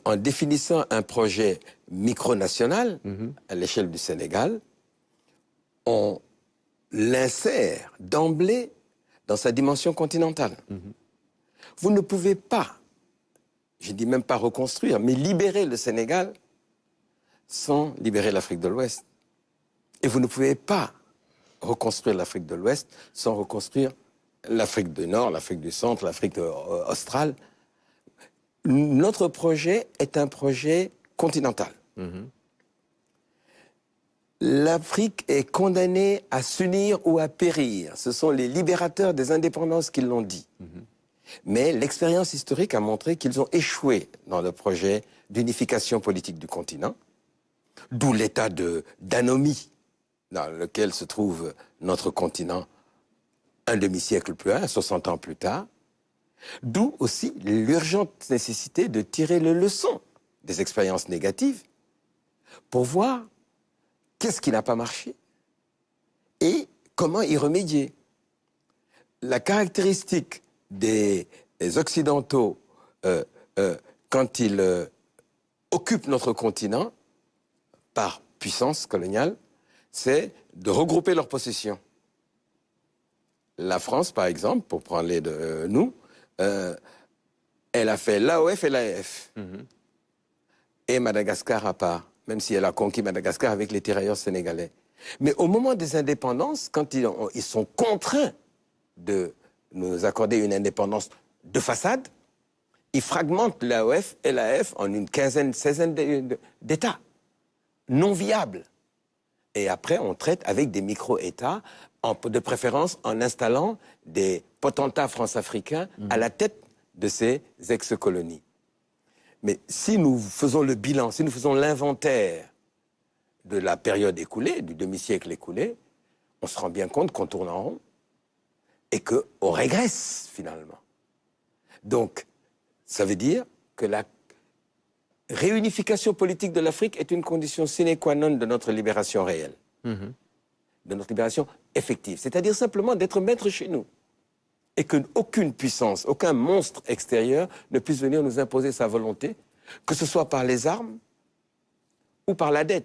en définissant un projet micronational à l'échelle du Sénégal, on l'insère d'emblée dans sa dimension continentale. Vous ne pouvez pas, je ne dis même pas reconstruire, mais libérer le Sénégal sans libérer l'Afrique de l'Ouest. Et vous ne pouvez pas reconstruire l'Afrique de l'Ouest sans reconstruire l'Afrique du Nord, l'Afrique du Centre, l'Afrique australe. Notre projet est un projet continental. L'Afrique est condamnée à s'unir ou à périr. Ce sont les libérateurs des indépendances qui l'ont dit. Mais l'expérience historique a montré qu'ils ont échoué dans le projet d'unification politique du continent, d'où l'état d'anomie dans lequel se trouve notre continent un demi-siècle plus tard, 60 ans plus tard, d'où aussi l'urgente nécessité de tirer les leçons des expériences négatives pour voir qu'est-ce qui n'a pas marché et comment y remédier. La caractéristique des Occidentaux quand ils occupent notre continent par puissance coloniale, c'est de regrouper leurs possessions. La France, par exemple, pour parler de nous, elle a fait l'AOF et l'AEF. Et Madagascar à part, même si elle a conquis Madagascar avec les tirailleurs sénégalais. Mais au moment des indépendances, quand ils sont contraints de nous accorder une indépendance de façade, ils fragmentent l'AOF et l'AEF en une quinzaine, 16 d'États non viables. Et après, on traite avec des micro-États, de préférence en installant des potentats france-africains à la tête de ces ex-colonies. Mais si nous faisons le bilan, si nous faisons l'inventaire de la période écoulée, du demi-siècle écoulé, on se rend bien compte qu'on tourne en rond et qu'on régresse finalement. Donc, ça veut dire que la réunification politique de l'Afrique est une condition sine qua non de notre libération réelle, de notre libération effective. C'est-à-dire simplement d'être maître chez nous et qu'aucune puissance, aucun monstre extérieur ne puisse venir nous imposer sa volonté, que ce soit par les armes ou par la dette.